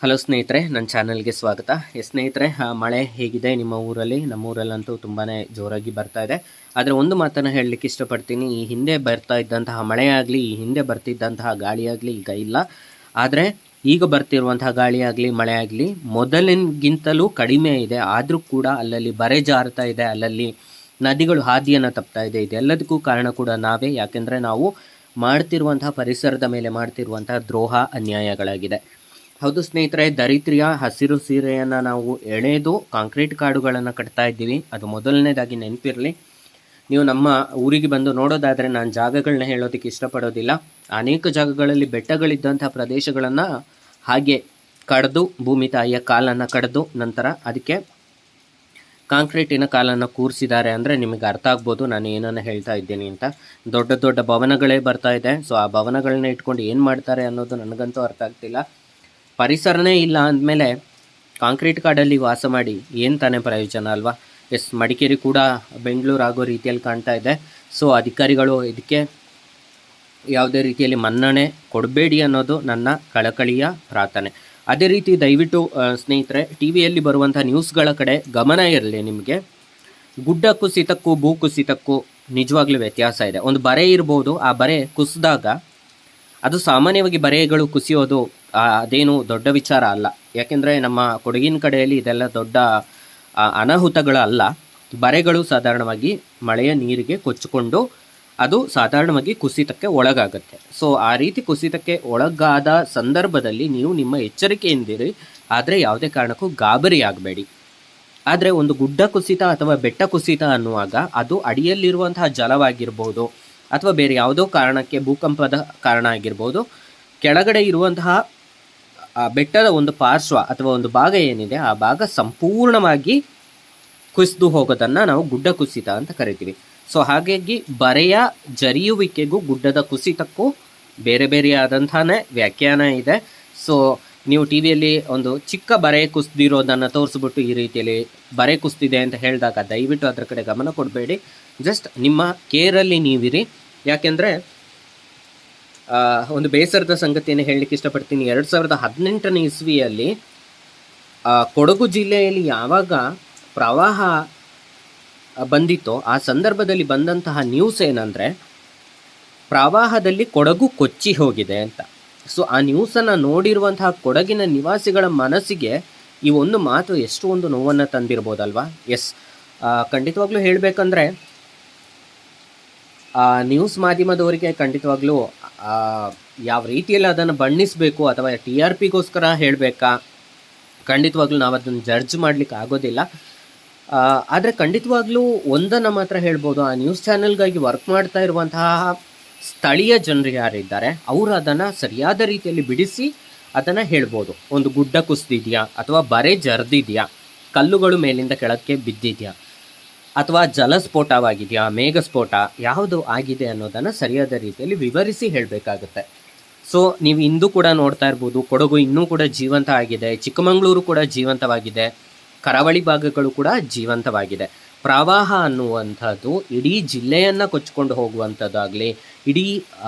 Hello ಸ್ನೇಹಿತರೆ, ನನ್ನ ಚಾನಲ್ಗೆ ಸ್ವಾಗತ. ಸ್ನೇಹಿತರೆ, ಮಳೆ ಹೇಗಿದೆ ನಿಮ್ಮ ಊರಲ್ಲಿ? ನಮ್ಮ ಊರಲ್ಲಂತೂ ತುಂಬಾ ಜೋರಾಗಿ ಬರ್ತಾ ಇದೆ. ಆದರೆ ಒಂದು ಮಾತನ್ನು ಹೇಳಲಿಕ್ಕೆ ಇಷ್ಟಪಡ್ತೀನಿ, ಈ ಹಿಂದೆ ಬರ್ತಾ ಇದ್ದಂತಹ ಮಳೆಯಾಗಲಿ, ಈ ಹಿಂದೆ ಬರ್ತಿದ್ದಂತಹ ಗಾಳಿಯಾಗಲಿ ಈಗ ಇಲ್ಲ. ಆದರೆ ಈಗ ಬರ್ತಿರುವಂತಹ ಗಾಳಿಯಾಗಲಿ ಮಳೆ ಆಗಲಿ ಮೊದಲಿನಗಿಂತಲೂ ಕಡಿಮೆ ಇದೆ. ಆದರೂ ಕೂಡ ಅಲ್ಲಲ್ಲಿ ಬರೆ ಜಾರ್ತಾ ಇದೆ, ಅಲ್ಲಲ್ಲಿ ನದಿಗಳು ಹಾದಿಯನ್ನು ತಪ್ತಾ ಇದೆ. ಇದೆಲ್ಲದಕ್ಕೂ ಕಾರಣ ಕೂಡ ನಾವೇ. ಯಾಕೆಂದರೆ ನಾವು ಮಾಡ್ತಿರುವಂತಹ ಪರಿಸರದ ಮೇಲೆ ಮಾಡ್ತಿರುವಂತಹ ದ್ರೋಹ ಅನ್ಯಾಯಗಳಾಗಿದೆ. ಹೌದು ಸ್ನೇಹಿತರೆ, ದರಿದ್ರಿಯ ಹಸಿರು ಸೀರೆಯನ್ನು ನಾವು ಎಳೆದು ಕಾಂಕ್ರೀಟ್ ಕಾಡುಗಳನ್ನು ಕಟ್ತಾ ಇದ್ದೀವಿ. ಅದು ಮೊದಲನೇದಾಗಿ ನೆನಪಿರಲಿ. ನೀವು ನಮ್ಮ ಊರಿಗೆ ಬಂದು ನೋಡೋದಾದರೆ, ನಾನು ಜಾಗಗಳನ್ನ ಹೇಳೋದಕ್ಕೆ ಇಷ್ಟಪಡೋದಿಲ್ಲ. ಅನೇಕ ಜಾಗಗಳಲ್ಲಿ ಬೆಟ್ಟಗಳಿದ್ದಂಥ ಪ್ರದೇಶಗಳನ್ನು ಹಾಗೆ ಕಡಿದು, ಭೂಮಿ ತಾಯಿಯ ಕಾಲನ್ನು ಕಡಿದು ನಂತರ ಅದಕ್ಕೆ ಕಾಂಕ್ರೀಟಿನ ಕಾಲನ್ನು ಕೂರಿಸಿದ್ದಾರೆ. ಅಂದರೆ ನಿಮಗೆ ಅರ್ಥ ಆಗ್ಬೋದು ನಾನು ಏನನ್ನು ಹೇಳ್ತಾ ಇದ್ದೀನಿ ಅಂತ. ದೊಡ್ಡ ದೊಡ್ಡ ಭವನಗಳೇ ಬರ್ತಾ ಇದೆ. ಸೊ ಆ ಭವನಗಳನ್ನ ಇಟ್ಕೊಂಡು ಏನು ಮಾಡ್ತಾರೆ ಅನ್ನೋದು ನನಗಂತೂ ಅರ್ಥ ಆಗ್ತಿಲ್ಲ. ಪರಿಸರನೇ ಇಲ್ಲ ಅಂದಮೇಲೆ ಕಾಂಕ್ರೀಟ್ ಕಾಡಲ್ಲಿ ವಾಸ ಮಾಡಿ ಏನು ತಾನೇ ಪ್ರಯೋಜನ ಅಲ್ವಾ? ಮಡಿಕೇರಿ ಕೂಡ ಬೆಂಗಳೂರು ಆಗೋ ರೀತಿಯಲ್ಲಿ ಕಾಣ್ತಾ ಇದೆ. ಸೊ ಅಧಿಕಾರಿಗಳು ಇದಕ್ಕೆ ಯಾವುದೇ ರೀತಿಯಲ್ಲಿ ಮನ್ನಣೆ ಕೊಡಬೇಡಿ ಅನ್ನೋದು ನನ್ನ ಕಳಕಳಿಯ ಪ್ರಾರ್ಥನೆ. ಅದೇ ರೀತಿ ದಯವಿಟ್ಟು ಸ್ನೇಹಿತರೆ, ಟಿ ವಿಯಲ್ಲಿ ಬರುವಂಥ ನ್ಯೂಸ್ಗಳ ಕಡೆ ಗಮನ ಇರಲಿ. ನಿಮಗೆ ಗುಡ್ಡ ಕುಸಿತಕ್ಕೂ ಭೂ ಕುಸಿತಕ್ಕೂ ನಿಜವಾಗ್ಲೂ ವ್ಯತ್ಯಾಸ ಇದೆ. ಒಂದು ಬರೆ ಇರ್ಬೋದು, ಆ ಬರೆ ಕುಸಿದಾಗ ಅದು ಸಾಮಾನ್ಯವಾಗಿ ಬರೆಗಳು ಕುಸಿಯೋದು ಅದೇನು ದೊಡ್ಡ ವಿಚಾರ ಅಲ್ಲ. ಯಾಕೆಂದರೆ ನಮ್ಮ ಕೊಡಗಿನ ಕಡೆಯಲ್ಲಿ ಇದೆಲ್ಲ ದೊಡ್ಡ ಅನಾಹುತಗಳು ಅಲ್ಲ. ಬರೆಗಳು ಸಾಧಾರಣವಾಗಿ ಮಳೆಯ ನೀರಿಗೆ ಕೊಚ್ಚಿಕೊಂಡು ಅದು ಸಾಧಾರಣವಾಗಿ ಕುಸಿತಕ್ಕೆ ಒಳಗಾಗುತ್ತೆ. ಸೊ ಆ ರೀತಿ ಕುಸಿತಕ್ಕೆ ಒಳಗಾದ ಸಂದರ್ಭದಲ್ಲಿ ನೀವು ನಿಮ್ಮ ಎಚ್ಚರಿಕೆಯಿಂದಿರಿ. ಆದರೆ ಯಾವುದೇ ಕಾರಣಕ್ಕೂ ಗಾಬರಿ ಆಗಬೇಡಿ. ಆದರೆ ಒಂದು ಗುಡ್ಡ ಕುಸಿತ ಅಥವಾ ಬೆಟ್ಟ ಕುಸಿತ ಅನ್ನುವಾಗ ಅದು ಅಡಿಯಲ್ಲಿರುವಂತಹ ಜಲವಾಗಿರ್ಬೋದು ಅಥವಾ ಬೇರೆ ಯಾವುದೋ ಕಾರಣಕ್ಕೆ ಭೂಕಂಪದ ಕಾರಣ ಆಗಿರ್ಬೋದು, ಕೆಳಗಡೆ ಇರುವಂತಹ ಬೆಟ್ಟದ ಒಂದು ಪಾರ್ಶ್ವ ಅಥವಾ ಒಂದು ಭಾಗ ಏನಿದೆ ಆ ಭಾಗ ಸಂಪೂರ್ಣವಾಗಿ ಕುಸಿದು ಹೋಗೋದನ್ನು ನಾವು ಗುಡ್ಡ ಕುಸಿತ ಅಂತ ಕರಿತೀವಿ. ಸೊ ಹಾಗಾಗಿ ಬರೆಯ ಜರಿಯುವಿಕೆಗೂ ಗುಡ್ಡದ ಕುಸಿತಕ್ಕೂ ಬೇರೆ ಬೇರೆಯಾದಂಥನೇ ವ್ಯಾಖ್ಯಾನ ಇದೆ. ಸೊ ನೀವು ಟಿ ವಿಯಲ್ಲಿ ಒಂದು ಚಿಕ್ಕ ಬರೆ ಕುಸಿದಿರೋದನ್ನು ತೋರಿಸ್ಬಿಟ್ಟು ಈ ರೀತಿಯಲ್ಲಿ ಬರೆ ಕುಸಿದಿದೆ ಅಂತ ಹೇಳಿದಾಗ ದಯವಿಟ್ಟು ಅದರ ಕಡೆ ಗಮನ ಕೊಡಬೇಡಿ. ಜಸ್ಟ್ ನಿಮ್ಮ ಕೇರಲ್ಲಿ ನೀವಿರಿ. ಯಾಕೆಂದರೆ ಒಂದು ಬೇಸರದ ಸಂಗತಿಯನ್ನು ಹೇಳಲಿಕ್ಕೆ ಇಷ್ಟಪಡ್ತೀನಿ. 2018ನೇ ಇಸ್ವಿಯಲ್ಲಿ ಕೊಡಗು ಜಿಲ್ಲೆಯಲ್ಲಿ ಯಾವಾಗ ಪ್ರವಾಹ ಬಂದಿತ್ತೋ ಆ ಸಂದರ್ಭದಲ್ಲಿ ಬಂದಂತಹ ನ್ಯೂಸ್ ಏನಂದರೆ, ಪ್ರವಾಹದಲ್ಲಿ ಕೊಡಗು ಕೊಚ್ಚಿ ಹೋಗಿದೆ ಅಂತ. ಸೊ ಆ ನ್ಯೂಸನ್ನು ನೋಡಿರುವಂತಹ ಕೊಡಗಿನ ನಿವಾಸಿಗಳ ಮನಸ್ಸಿಗೆ ಈ ಒಂದು ಮಾತು ಎಷ್ಟು ಒಂದು ನೋವನ್ನು ತಂದಿರ್ಬೋದಲ್ವಾ? ಖಂಡಿತವಾಗ್ಲೂ ಹೇಳಬೇಕಂದ್ರೆ ನ್ಯೂಸ್ ಮಾಧ್ಯಮದವರಿಗೆ ಖಂಡಿತವಾಗ್ಲೂ ಯಾವ ರೀತಿಯಲ್ಲಿ ಅದನ್ನು ಬಣ್ಣಿಸಬೇಕು ಅಥವಾ ಟಿ ಆರ್ ಪಿಗೋಸ್ಕರ ಹೇಳಬೇಕಾ, ಖಂಡಿತವಾಗ್ಲೂ ನಾವು ಅದನ್ನು ಜಡ್ಜ್ ಮಾಡಲಿಕ್ಕೆ ಆಗೋದಿಲ್ಲ. ಆದರೆ ಖಂಡಿತವಾಗ್ಲೂ ಒಂದನ್ನು ಮಾತ್ರ ಹೇಳ್ಬೋದು, ಆ ನ್ಯೂಸ್ ಚಾನೆಲ್ಗಾಗಿ ವರ್ಕ್ ಮಾಡ್ತಾ ಇರುವಂತಹ ಸ್ಥಳೀಯ ಜನರು ಯಾರಿದ್ದಾರೆ ಅವರು ಅದನ್ನು ಸರಿಯಾದ ರೀತಿಯಲ್ಲಿ ಬಿಡಿಸಿ ಅದನ್ನು ಹೇಳ್ಬೋದು. ಒಂದು ಗುಡ್ಡ ಕುಸಿದಿದೆಯಾ ಅಥವಾ ಬರೆ ಜರ್ದಿದೆಯಾ, ಕಲ್ಲುಗಳು ಮೇಲಿಂದ ಕೆಳಕ್ಕೆ ಬಿದ್ದಿದೆಯಾ ಅಥವಾ ಜಲಸ್ಫೋಟವಾಗಿದೆಯಾ, ಮೇಘಸ್ಫೋಟ ಯಾವುದು ಆಗಿದೆ ಅನ್ನೋದನ್ನು ಸರಿಯಾದ ರೀತಿಯಲ್ಲಿ ವಿವರಿಸಿ ಹೇಳಬೇಕಾಗುತ್ತೆ. ಸೊ ನೀವು ಇಂದು ಕೂಡ ನೋಡ್ತಾ ಇರ್ಬೋದು, ಕೊಡಗು ಇನ್ನೂ ಕೂಡ ಜೀವಂತ ಆಗಿದೆ, ಚಿಕ್ಕಮಗಳೂರು ಕೂಡ ಜೀವಂತವಾಗಿದೆ, ಕರಾವಳಿ ಭಾಗಗಳು ಕೂಡ ಜೀವಂತವಾಗಿದೆ. ಪ್ರವಾಹ ಅನ್ನುವಂಥದ್ದು ಇಡೀ ಜಿಲ್ಲೆಯನ್ನು ಕೊಚ್ಚಿಕೊಂಡು ಹೋಗುವಂಥದ್ದಾಗಲಿ ಇಡೀ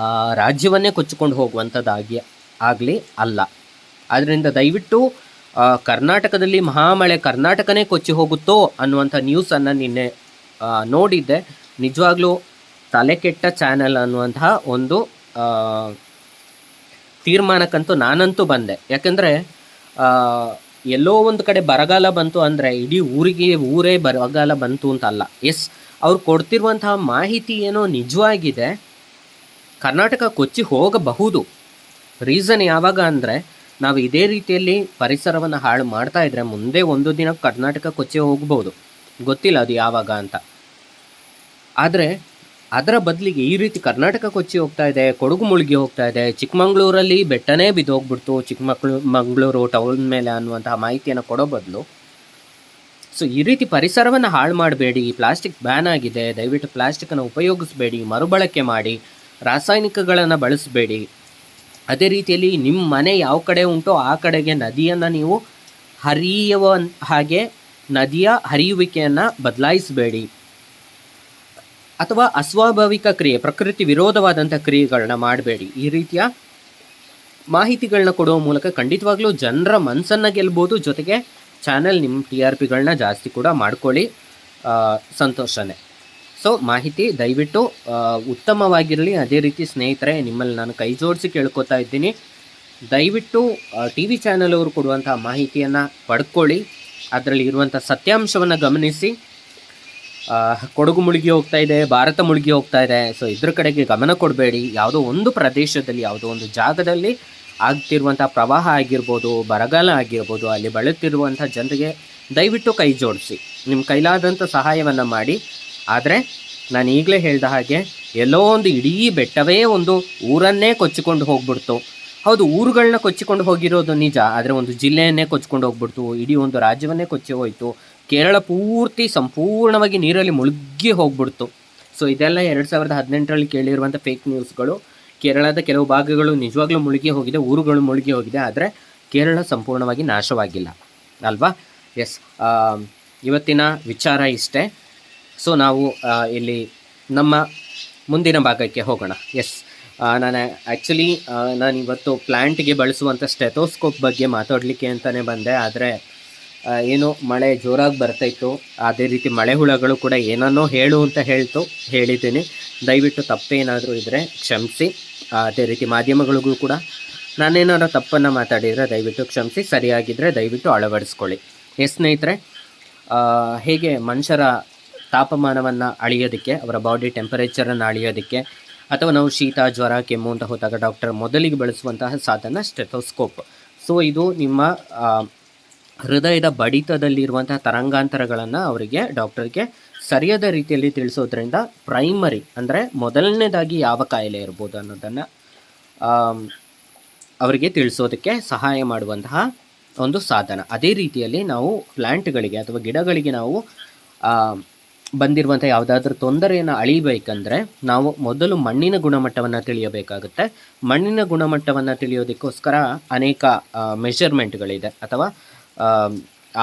ರಾಜ್ಯವನ್ನೇ ಕೊಚ್ಚಿಕೊಂಡು ಹೋಗುವಂಥದ್ದಾಗಲಿ ಅಲ್ಲ. ಆದ್ದರಿಂದ ದಯವಿಟ್ಟು ಕರ್ನಾಟಕದಲ್ಲಿ ಮಹಾಮಳೆ ಕರ್ನಾಟಕನೇ ಕೊಚ್ಚಿ ಹೋಗುತ್ತೋ ಅನ್ನುವಂಥ ನ್ಯೂಸನ್ನು ನಿನ್ನೆ ನೋಡಿದ್ದೆ. ನಿಜವಾಗ್ಲೂ ತಲೆ ಕೆಟ್ಟ ಚಾನೆಲ್ ಅನ್ನುವಂತಹ ಒಂದು ತೀರ್ಮಾನಕ್ಕಂತೂ ನಾನಂತೂ ಬಂದೆ. ಯಾಕೆಂದರೆ ಎಲ್ಲೋ ಒಂದು ಕಡೆ ಬರಗಾಲ ಬಂತು ಅಂದರೆ ಇಡೀ ಊರೇ ಬರಗಾಲ ಬಂತು ಅಂತಲ್ಲ. ಅವ್ರು ಕೊಡ್ತಿರುವಂತಹ ಮಾಹಿತಿ ಏನೋ ನಿಜವಾಗಿದೆ, ಕರ್ನಾಟಕ ಕೊಚ್ಚಿ ಹೋಗಬಹುದು. ರೀಸನ್ ಯಾವಾಗ ಅಂದರೆ, ನಾವು ಇದೇ ರೀತಿಯಲ್ಲಿ ಪರಿಸರವನ್ನು ಹಾಳು ಮಾಡ್ತಾ ಇದ್ದರೆ ಮುಂದೆ ಒಂದು ದಿನ ಕರ್ನಾಟಕ ಕೊಚ್ಚಿ ಹೋಗ್ಬೋದು, ಗೊತ್ತಿಲ್ಲ ಅದು ಯಾವಾಗ ಅಂತ. ಆದರೆ ಅದರ ಬದಲಿಗೆ ಈ ರೀತಿ ಕರ್ನಾಟಕ ಕೊಚ್ಚಿ ಹೋಗ್ತಾ ಇದೆ, ಕೊಡಗು ಮುಳುಗಿ ಹೋಗ್ತಾ ಇದೆ, ಚಿಕ್ಕಮಗಳೂರಲ್ಲಿ ಬೆಟ್ಟನೇ ಬಿದ್ದೋಗ್ಬಿಡ್ತು ಮಂಗಳೂರು ಟೌನ್ ಮೇಲೆ ಅನ್ನುವಂತಹ ಮಾಹಿತಿಯನ್ನು ಕೊಡೋ ಬದಲು, ಸೊ ಈ ರೀತಿ ಪರಿಸರವನ್ನು ಹಾಳು ಮಾಡಬೇಡಿ. ಪ್ಲಾಸ್ಟಿಕ್ ಬ್ಯಾನ್ ಆಗಿದೆ, ದಯವಿಟ್ಟು ಪ್ಲಾಸ್ಟಿಕ್ಕನ್ನು ಉಪಯೋಗಿಸಬೇಡಿ, ಮರುಬಳಕೆ ಮಾಡಿ, ರಾಸಾಯನಿಕಗಳನ್ನು ಬಳಸಬೇಡಿ. ಅದೇ ರೀತಿಯಲ್ಲಿ ನಿಮ್ಮ ಮನೆ ಯಾವ ಕಡೆ ಉಂಟೋ ಆ ಕಡೆಗೆ ನದಿಯನ್ನು ನೀವು ಹರಿಯುವ ಹಾಗೆ ನದಿಯ ಹರಿಯುವಿಕೆಯನ್ನು ಬದಲಾಯಿಸಬೇಡಿ. ಅಥವಾ ಅಸ್ವಾಭಾವಿಕ ಕ್ರಿಯೆ, ಪ್ರಕೃತಿ ವಿರೋಧವಾದಂಥ ಕ್ರಿಯೆಗಳನ್ನ ಮಾಡಬೇಡಿ. ಈ ರೀತಿಯ ಮಾಹಿತಿಗಳನ್ನ ಕೊಡುವ ಮೂಲಕ ಖಂಡಿತವಾಗ್ಲೂ ಜನರ ಮನಸ್ಸನ್ನು ಗೆಲ್ಬೋದು, ಜೊತೆಗೆ ಚಾನಲ್ ನಿಮ್ಮ TRPಗಳನ್ನ ಜಾಸ್ತಿ ಕೂಡ ಮಾಡ್ಕೊಳ್ಳಿ, ಸಂತೋಷನೇ. ಸೊ ಮಾಹಿತಿ ದಯವಿಟ್ಟು ಉತ್ತಮವಾಗಿರಲಿ. ಅದೇ ರೀತಿ ಸ್ನೇಹಿತರೆ, ನಿಮ್ಮಲ್ಲಿ ನಾನು ಕೈ ಜೋಡಿಸಿ ಕೇಳ್ಕೊತಾ ಇದ್ದೀನಿ, ದಯವಿಟ್ಟು TV ಚಾನಲ್ ಅವರು ಕೊಡುವಂಥ ಮಾಹಿತಿಯನ್ನು ಪಡ್ಕೊಳ್ಳಿ, ಅದರಲ್ಲಿ ಇರುವಂಥ ಸತ್ಯಾಂಶವನ್ನು ಗಮನಿಸಿ. ಕೊಡಗು ಮುಳುಗಿ ಹೋಗ್ತಾ ಇದೆ, ಭಾರತ ಮುಳುಗಿ ಹೋಗ್ತಾ ಇದೆ, ಸೊ ಇದ್ರ ಕಡೆಗೆ ಗಮನ ಕೊಡಬೇಡಿ. ಯಾವುದೋ ಒಂದು ಪ್ರದೇಶದಲ್ಲಿ, ಯಾವುದೋ ಒಂದು ಜಾಗದಲ್ಲಿ ಆಗ್ತಿರುವಂಥ ಪ್ರವಾಹ ಆಗಿರ್ಬೋದು, ಬರಗಾಲ ಆಗಿರ್ಬೋದು, ಅಲ್ಲಿ ಬಳಲ್ತಿರುವಂಥ ಜನರಿಗೆ ದಯವಿಟ್ಟು ಕೈ ಜೋಡಿಸಿ, ನಿಮ್ಮ ಕೈಲಾದಂಥ ಸಹಾಯವನ್ನು ಮಾಡಿ. ಆದರೆ ನಾನು ಈಗಲೇ ಹೇಳಿದ ಹಾಗೆ ಎಲ್ಲೋ ಒಂದು ಇಡೀ ಬೆಟ್ಟವೇ ಒಂದು ಊರನ್ನೇ ಕೊಚ್ಚಿಕೊಂಡು ಹೋಗ್ಬಿಡ್ತು. ಹೌದು, ಊರುಗಳನ್ನ ಕೊಚ್ಚಿಕೊಂಡು ಹೋಗಿರೋದು ನಿಜ, ಆದರೆ ಒಂದು ಜಿಲ್ಲೆಯನ್ನೇ ಕೊಚ್ಚಿಕೊಂಡು ಹೋಗ್ಬಿಡ್ತು, ಇಡೀ ಒಂದು ರಾಜ್ಯವನ್ನೇ ಕೊಚ್ಚಿ ಹೋಯಿತು. ಕೇರಳ ಪೂರ್ತಿ ಸಂಪೂರ್ಣವಾಗಿ ನೀರಲ್ಲಿ ಮುಳುಗಿ ಹೋಗ್ಬಿಡ್ತು. ಸೊ ಇದೆಲ್ಲ 2018ರಲ್ಲಿ ಕೇಳಿರುವಂಥ ಫೇಕ್ ನ್ಯೂಸ್ಗಳು. ಕೇರಳದ ಕೆಲವು ಭಾಗಗಳು ನಿಜವಾಗ್ಲೂ ಮುಳುಗಿ ಹೋಗಿದೆ, ಊರುಗಳು ಮುಳುಗಿ ಹೋಗಿದೆ, ಆದರೆ ಕೇರಳ ಸಂಪೂರ್ಣವಾಗಿ ನಾಶವಾಗಿಲ್ಲ ಅಲ್ವಾ. ಎಸ್, ಇವತ್ತಿನ ವಿಚಾರ ಇಷ್ಟೇ. ಸೊ ನಾವು ಇಲ್ಲಿ ನಮ್ಮ ಮುಂದಿನ ಭಾಗಕ್ಕೆ ಹೋಗೋಣ. ಎಸ್, ನಾನು ಆ್ಯಕ್ಚುಲಿ ನಾನಿವತ್ತು ಪ್ಲ್ಯಾಂಟ್ಗೆ ಬಳಸುವಂಥ ಸ್ಟೆಥೋಸ್ಕೋಪ್ ಬಗ್ಗೆ ಮಾತಾಡಲಿಕ್ಕೆ ಅಂತಲೇ ಬಂದೆ, ಆದರೆ ಏನು ಮಳೆ ಜೋರಾಗಿ ಬರ್ತಾಯಿತ್ತು, ಅದೇ ರೀತಿ ಮಳೆ ಹುಳಗಳು ಕೂಡ ಏನನ್ನೋ ಹೇಳು ಅಂತ ಹೇಳಿದ್ದೀನಿ. ದಯವಿಟ್ಟು ತಪ್ಪೇನಾದರೂ ಇದ್ದರೆ ಕ್ಷಮಿಸಿ. ಅದೇ ರೀತಿ ಮಾಧ್ಯಮಗಳಿಗೂ ಕೂಡ ನಾನೇನಾದ್ರು ತಪ್ಪನ್ನು ಮಾತಾಡಿದರೆ ದಯವಿಟ್ಟು ಕ್ಷಮಿಸಿ, ಸರಿಯಾಗಿದ್ದರೆ ದಯವಿಟ್ಟು ಅಳವಡಿಸ್ಕೊಳ್ಳಿ. ಸ್ನೇಹಿತರೆ, ಹೇಗೆ ಮನುಷ್ಯರ ತಾಪಮಾನವನ್ನು ಅಳೆಯೋದಕ್ಕೆ, ಅವರ ಬಾಡಿ ಟೆಂಪರೇಚರನ್ನು ಅಳೆಯೋದಕ್ಕೆ, ಅಥವಾ ನಾವು ಶೀತ, ಜ್ವರ, ಕೆಮ್ಮು ಅಂತ ಹೋದಾಗ ಡಾಕ್ಟರ್ ಮೊದಲಿಗೆ ಬಳಸುವಂತಹ ಸಾಧನ ಸ್ಟೆಥೋಸ್ಕೋಪ್. ಸೊ ಇದು ನಿಮ್ಮ ಹೃದಯದ ಬಡಿತದಲ್ಲಿರುವಂತಹ ತರಂಗಾಂತರಗಳನ್ನು ಅವರಿಗೆ, ಡಾಕ್ಟರ್ಗೆ ಸರಿಯಾದ ರೀತಿಯಲ್ಲಿ ತಿಳಿಸೋದ್ರಿಂದ ಪ್ರೈಮರಿ ಅಂದರೆ ಮೊದಲನೇದಾಗಿ ಯಾವ ಕಾಯಿಲೆ ಇರ್ಬೋದು ಅನ್ನೋದನ್ನು ಅವರಿಗೆ ತಿಳಿಸೋದಕ್ಕೆ ಸಹಾಯ ಮಾಡುವಂತಹ ಒಂದು ಸಾಧನ. ಅದೇ ರೀತಿಯಲ್ಲಿ ನಾವು ಪ್ಲ್ಯಾಂಟ್ಗಳಿಗೆ ಅಥವಾ ಗಿಡಗಳಿಗೆ ನಾವು ಬಂದಿರುವಂಥ ಯಾವುದಾದ್ರೂ ತೊಂದರೆಯನ್ನು ಅಳಿಬೇಕಂದ್ರೆ ನಾವು ಮೊದಲು ಮಣ್ಣಿನ ಗುಣಮಟ್ಟವನ್ನು ತಿಳಿಯಬೇಕಾಗುತ್ತೆ. ಮಣ್ಣಿನ ಗುಣಮಟ್ಟವನ್ನು ತಿಳಿಯೋದಕ್ಕೋಸ್ಕರ ಅನೇಕ ಮೆಷರ್ಮೆಂಟ್ಗಳಿದೆ, ಅಥವಾ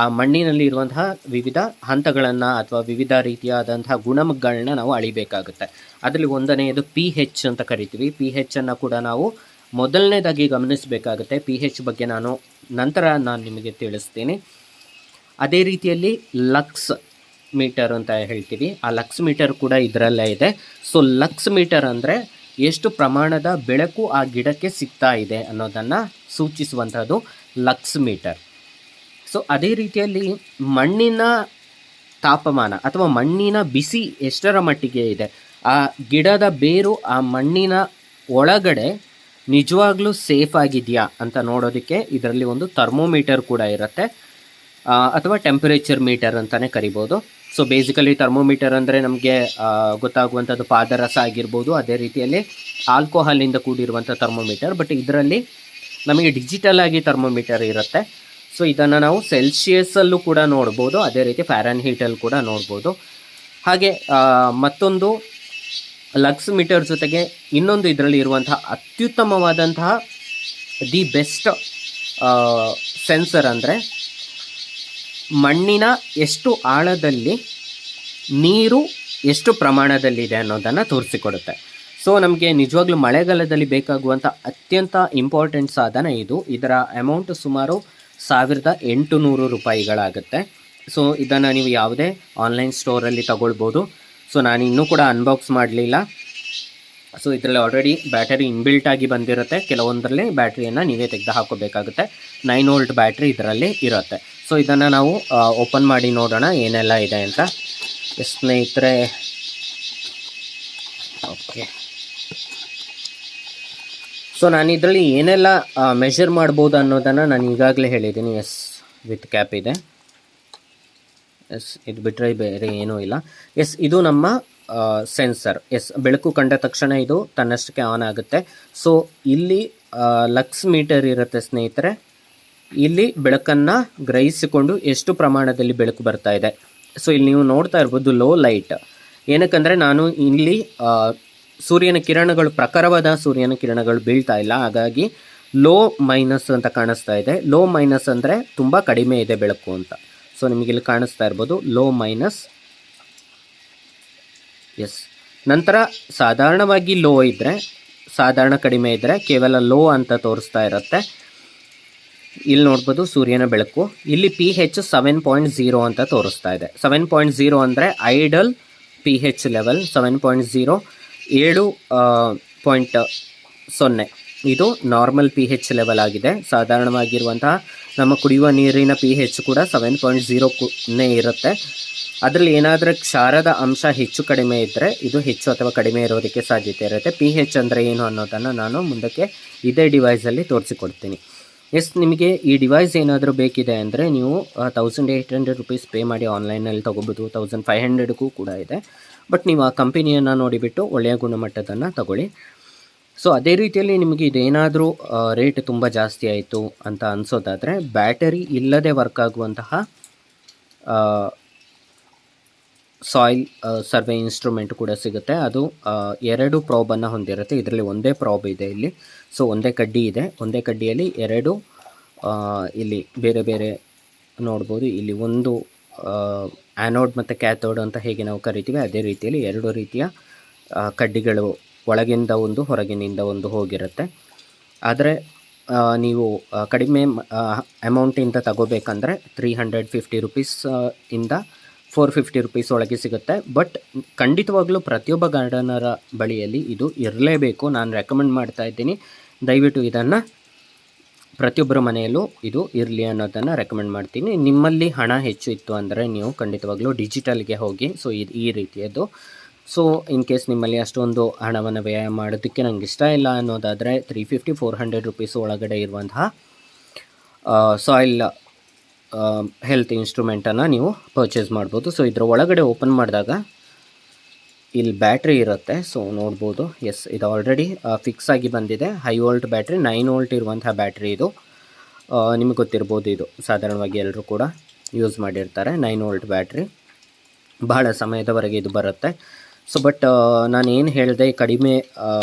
ಆ ಮಣ್ಣಿನಲ್ಲಿ ಇರುವಂತಹ ವಿವಿಧ ಹಂತಗಳನ್ನು ಅಥವಾ ವಿವಿಧ ರೀತಿಯಾದಂತಹ ಗುಣಮಗಳನ್ನ ನಾವು ಅಳಿಬೇಕಾಗುತ್ತೆ. ಅದರಲ್ಲಿ ಒಂದನೆಯದು pH ಅಂತ ಕರಿತೀವಿ. pHನ್ನು ಕೂಡ ನಾವು ಮೊದಲನೇದಾಗಿ ಗಮನಿಸಬೇಕಾಗುತ್ತೆ. pH ಬಗ್ಗೆ ನಂತರ ನಾನು ನಿಮಗೆ ತಿಳಿಸ್ತೀನಿ. ಅದೇ ರೀತಿಯಲ್ಲಿ ಲಕ್ಸ್ ಮೀಟರ್ ಅಂತ ಹೇಳ್ತೀವಿ, ಆ ಲಕ್ಸ್ ಮೀಟರ್ ಕೂಡ ಇದರಲ್ಲೇ ಇದೆ. ಸೊ ಲಕ್ಸ್ ಮೀಟರ್ ಅಂದರೆ ಎಷ್ಟು ಪ್ರಮಾಣದ ಬೆಳಕು ಆ ಗಿಡಕ್ಕೆ ಸಿಗ್ತಾ ಇದೆ ಅನ್ನೋದನ್ನು ಸೂಚಿಸುವಂಥದ್ದು ಲಕ್ಸ್ ಮೀಟರ್. ಸೊ ಅದೇ ರೀತಿಯಲ್ಲಿ ಮಣ್ಣಿನ ತಾಪಮಾನ ಅಥವಾ ಮಣ್ಣಿನ ಬಿಸಿ ಎಷ್ಟರ ಮಟ್ಟಿಗೆ ಇದೆ, ಆ ಗಿಡದ ಬೇರು ಆ ಮಣ್ಣಿನ ಒಳಗಡೆ ನಿಜವಾಗ್ಲೂ ಸೇಫ್ ಆಗಿದೆಯಾ ಅಂತ ನೋಡೋದಕ್ಕೆ ಇದರಲ್ಲಿ ಒಂದು ಥರ್ಮೋಮೀಟರ್ ಕೂಡ ಇರುತ್ತೆ, ಅಥವಾ ಟೆಂಪರೇಚರ್ ಮೀಟರ್ ಅಂತಲೇ ಕರಿಬೋದು. ಸೊ ಬೇಸಿಕಲಿ ಥರ್ಮೋಮೀಟರ್ ಅಂದರೆ ನಮಗೆ ಗೊತ್ತಾಗುವಂಥದ್ದು ಪಾದರಸ ಆಗಿರ್ಬೋದು, ಅದೇ ರೀತಿಯಲ್ಲಿ ಆಲ್ಕೋಹಾಲಿಂದ ಕೂಡಿರುವಂಥ ಥರ್ಮೋಮೀಟರ್. ಬಟ್ ಇದರಲ್ಲಿ ನಮಗೆ ಡಿಜಿಟಲ್ ಆಗಿ ಥರ್ಮೋಮೀಟರ್ ಇರುತ್ತೆ. ಸೊ ಇದನ್ನು ನಾವು ಸೆಲ್ಸಿಯಸ್ಸಲ್ಲೂ ಕೂಡ ನೋಡ್ಬೋದು, ಅದೇ ರೀತಿ ಫ್ಯಾರನ್ಹೀಟಲ್ಲಿ ಕೂಡ ನೋಡ್ಬೋದು. ಹಾಗೆ ಮತ್ತೊಂದು ಲಕ್ಸ್ ಮೀಟರ್ ಜೊತೆಗೆ ಇನ್ನೊಂದು ಇದರಲ್ಲಿ ಇರುವಂತಹ ಅತ್ಯುತ್ತಮವಾದಂತಹ ದಿ ಬೆಸ್ಟ್ ಸೆನ್ಸರ್ ಅಂದರೆ ಮಣ್ಣಿನ ಎಷ್ಟು ಆಳದಲ್ಲಿ ನೀರು ಎಷ್ಟು ಪ್ರಮಾಣದಲ್ಲಿದೆ ಅನ್ನೋದನ್ನು ತೋರಿಸಿಕೊಡುತ್ತೆ. ಸೊ ನಮಗೆ ನಿಜವಾಗ್ಲೂ ಮಳೆಗಾಲದಲ್ಲಿ ಬೇಕಾಗುವಂಥ ಅತ್ಯಂತ ಇಂಪಾರ್ಟೆಂಟ್ ಸಾಧನ ಇದು. ಇದರ ಅಮೌಂಟ್ ಸುಮಾರು 1800 ರೂಪಾಯಿಗಳಾಗುತ್ತೆ. ಸೊ ಇದನ್ನು ನೀವು ಯಾವುದೇ ಆನ್ಲೈನ್ ಸ್ಟೋರಲ್ಲಿ ತಗೊಳ್ಬೋದು. ಸೊ ನಾನು ಇನ್ನೂ ಕೂಡ ಅನ್ಬಾಕ್ಸ್ ಮಾಡಲಿಲ್ಲ. ಸೊ ಇದರಲ್ಲಿ ಆಲ್ರೆಡಿ ಬ್ಯಾಟರಿ ಇನ್ಬಿಲ್ಟ್ ಆಗಿ ಬಂದಿರುತ್ತೆ, ಕೆಲವೊಂದರಲ್ಲಿ ಬ್ಯಾಟ್ರಿಯನ್ನು ನೀವೇ ತೆಗೆದು ಹಾಕೋಬೇಕಾಗುತ್ತೆ. 9 ವೋಲ್ಟ್ ಬ್ಯಾಟ್ರಿ ಇದರಲ್ಲಿ ಇರುತ್ತೆ. ಸೊ ಇದನ್ನು ನಾವು ಓಪನ್ ಮಾಡಿ ನೋಡೋಣ ಏನೆಲ್ಲ ಇದೆ ಅಂತ. ಸ್ನೇಹಿತರೆ, ಓಕೆ, ಸೊ ನಾನು ಇದರಲ್ಲಿ ಏನೆಲ್ಲ ಮೆಷರ್ ಮಾಡ್ಬೋದು ಅನ್ನೋದನ್ನು ನಾನು ಈಗಾಗಲೇ ಹೇಳಿದ್ದೀನಿ. ಎಸ್, ವಿತ್ ಕ್ಯಾಪ್ ಇದೆ. ಎಸ್, ಇದು ಬಿಟ್ಟರೆ ಬೇರೆ ಏನೂ ಇಲ್ಲ. ಎಸ್, ಇದು ನಮ್ಮ ಸೆನ್ಸರ್. ಎಸ್, ಬೆಳಕು ಕಂಡ ತಕ್ಷಣ ಇದು ತನ್ನಷ್ಟಕ್ಕೆ ಆನ್ ಆಗುತ್ತೆ. ಸೊ ಇಲ್ಲಿ ಲಕ್ಸ್ ಮೀಟರ್ ಇರುತ್ತೆ ಸ್ನೇಹಿತರೆ. ಇಲ್ಲಿ ಬೆಳಕನ್ನು ಗ್ರಹಿಸಿಕೊಂಡು ಎಷ್ಟು ಪ್ರಮಾಣದಲ್ಲಿ ಬೆಳಕು ಬರ್ತಾ ಇದೆ. ಸೊ ಇಲ್ಲಿ ನೀವು ನೋಡ್ತಾ ಇರ್ಬೋದು ಲೋ ಲೈಟ್. ಏನಕ್ಕಂದರೆ ನಾನು ಇಲ್ಲಿ ಸೂರ್ಯನ ಕಿರಣಗಳು, ಪ್ರಖರವಾದ ಸೂರ್ಯನ ಕಿರಣಗಳು ಬೀಳ್ತಾ ಇಲ್ಲ, ಹಾಗಾಗಿ ಲೋ ಮೈನಸ್ ಅಂತ ಕಾಣಿಸ್ತಾ ಇದೆ. ಲೋ ಮೈನಸ್ ಅಂದರೆ ತುಂಬ ಕಡಿಮೆ ಇದೆ ಬೆಳಕು ಅಂತ. ಸೊ ನಿಮಗಿಲ್ಲಿ ಕಾಣಿಸ್ತಾ ಇರ್ಬೋದು ಲೋ ಮೈನಸ್. ಎಸ್, ನಂತರ ಸಾಧಾರಣವಾಗಿ ಲೋ ಇದ್ದರೆ ಸಾಧಾರಣ ಕಡಿಮೆ ಇದ್ದರೆ ಕೇವಲ ಲೋ ಅಂತ ತೋರಿಸ್ತಾ ಇರುತ್ತೆ. ಇಲ್ಲಿ ನೋಡ್ಬೋದು ಸೂರ್ಯನ ಬೆಳಕು. ಇಲ್ಲಿ pH 7.0 ಅಂತ ತೋರಿಸ್ತಾ ಇದೆ. 7.0 ಅಂದರೆ ಐಡಲ್ pH ಲೆವೆಲ್ 7.0, 7.0 ಇದು ನಾರ್ಮಲ್ pH ಲೆವೆಲ್ ಆಗಿದೆ. ಸಾಧಾರಣವಾಗಿರುವಂತಹ ನಮ್ಮ ಕುಡಿಯುವ ನೀರಿನ pH ಕೂಡ 7.0 ಇರುತ್ತೆ. ಅದರಲ್ಲಿ ಏನಾದರೂ ಕ್ಷಾರದ ಅಂಶ ಹೆಚ್ಚು ಕಡಿಮೆ ಇದ್ದರೆ ಇದು ಹೆಚ್ಚು ಅಥವಾ ಕಡಿಮೆ ಇರೋದಕ್ಕೆ ಸಾಧ್ಯತೆ ಇರುತ್ತೆ. pH ಅಂದರೆ ಏನು ಅನ್ನೋದನ್ನು ನಾನು ಮುಂದಕ್ಕೆ ಇದೇ ಡಿವೈಸಲ್ಲಿ ತೋರಿಸಿಕೊಡ್ತೀನಿ. ನಿಮಗೆ ಈ ಡಿವೈಸ್ ಏನಾದರೂ ಬೇಕಿದೆ ಅಂದರೆ ನೀವು 1800 ರುಪೀಸ್ ಪೇ ಮಾಡಿ ಆನ್ಲೈನಲ್ಲಿ ತೊಗೋಬೋದು. 1500ಗೂ ಕೂಡ ಇದೆ. ಬಟ್ ನೀವು ಆ ಕಂಪನಿಯನ್ನು ನೋಡಿಬಿಟ್ಟು ಒಳ್ಳೆಯ ಗುಣಮಟ್ಟದನ್ನು ತಗೊಳ್ಳಿ. ಸೊ ಅದೇ ರೀತಿಯಲ್ಲಿ ನಿಮಗೆ ಇದೇನಾದರೂ ರೇಟ್ ತುಂಬ ಜಾಸ್ತಿ ಆಯಿತು ಅಂತ ಅನಿಸೋದಾದರೆ ಬ್ಯಾಟರಿ ಇಲ್ಲದೆ ವರ್ಕ್ ಆಗುವಂತಹ ಸಾಯಿಲ್ ಸರ್ವೆ ಇನ್ಸ್ಟ್ರೂಮೆಂಟ್ ಕೂಡ ಸಿಗುತ್ತೆ. ಅದು 2 ಪ್ರಾಬನ್ನು ಹೊಂದಿರುತ್ತೆ. ಇದರಲ್ಲಿ ಒಂದೇ ಪ್ರಾಬ್ ಇದೆ ಇಲ್ಲಿ. ಸೊ ಒಂದೇ ಕಡ್ಡಿ ಇದೆ. ಒಂದೇ ಕಡ್ಡಿಯಲ್ಲಿ 2 ಇಲ್ಲಿ ಬೇರೆ ಬೇರೆ ನೋಡ್ಬೋದು. ಇಲ್ಲಿ ಒಂದು ಆ್ಯನೋಡ್ ಮತ್ತು ಕ್ಯಾಥೋಡ್ ಅಂತ ಹೇಗೆ ನಾವು ಕರಿತೀವಿ ಅದೇ ರೀತಿಯಲ್ಲಿ 2 ರೀತಿಯ ಕಡ್ಡಿಗಳು ಒಳಗಿಂದ ಒಂದು ಹೊರಗಿನಿಂದ ಒಂದು ಹೋಗಿರುತ್ತೆ. ಆದರೆ ನೀವು ಕಡಿಮೆ ಅಮೌಂಟಿಂದ ತಗೋಬೇಕಂದ್ರೆ 350 ರುಪೀಸ್ ಇಂದ 450 ರುಪೀಸ್ ಒಳಗೆ ಸಿಗುತ್ತೆ. ಬಟ್ ಖಂಡಿತವಾಗ್ಲೂ ಪ್ರತಿಯೊಬ್ಬ ಗಾರ್ಡನರ ಬಳಿಯಲ್ಲಿ ಇದು ಇರಲೇಬೇಕು. ನಾನು ರೆಕಮೆಂಡ್ ಮಾಡ್ತಾ ಇದ್ದೀನಿ, ದಯವಿಟ್ಟು ಇದನ್ನು ಪ್ರತಿಯೊಬ್ಬರ ಮನೆಯಲ್ಲೂ ಇದು ಇರಲಿ ಅನ್ನೋದನ್ನು ರೆಕಮೆಂಡ್ ಮಾಡ್ತೀನಿ. ನಿಮ್ಮಲ್ಲಿ ಹಣ ಹೆಚ್ಚು ಇತ್ತು ಅಂದರೆ ನೀವು ಖಂಡಿತವಾಗ್ಲೂ ಡಿಜಿಟಲ್ಗೆ ಹೋಗಿ. ಸೊ ಇದು ಈ ರೀತಿಯದ್ದು. ಸೊ ಇನ್ ಕೇಸ್ ನಿಮ್ಮಲ್ಲಿ ಅಷ್ಟೊಂದು ಹಣವನ್ನು ವ್ಯಯ ಮಾಡೋದಕ್ಕೆ ನನಗೆ ಇಷ್ಟ ಇಲ್ಲ ಅನ್ನೋದಾದರೆ 350-400 ರುಪೀಸ್ ಒಳಗಡೆ ಇರುವಂತಹ ಸಾಯಿಲ್ ಹೆಲ್ತ್ ಇನ್ಸ್ಟ್ರೂಮೆಂಟನ್ನು ನೀವು ಪರ್ಚೇಸ್ ಮಾಡ್ಬೋದು. ಸೊ ಇದರ ಒಳಗಡೆ ಓಪನ್ ಮಾಡಿದಾಗ ಇಲ್ಲಿ ಬ್ಯಾಟ್ರಿ ಇರುತ್ತೆ. ಸೊ ನೋಡ್ಬೋದು, ಎಸ್ ಇದು ಆಲ್ರೆಡಿ ಫಿಕ್ಸ್ ಆಗಿ ಬಂದಿದೆ. ಹೈ ವೋಲ್ಟ್ ಬ್ಯಾಟ್ರಿ, 9 ವೋಲ್ಟ್ ಇರುವಂತಹ ಬ್ಯಾಟ್ರಿ ಇದು. ನಿಮಗೆ ಗೊತ್ತಿರ್ಬೋದು, ಇದು ಸಾಧಾರಣವಾಗಿ ಎಲ್ಲರೂ ಕೂಡ ಯೂಸ್ ಮಾಡಿರ್ತಾರೆ. 9 ವೋಲ್ಟ್ ಬ್ಯಾಟ್ರಿ ಬಹಳ ಸಮಯದವರೆಗೆ ಇದು ಬರುತ್ತೆ. ಸೊ ಬಟ್ ನಾನು ಏನು ಹೇಳಿದೆ ಕಡಿಮೆ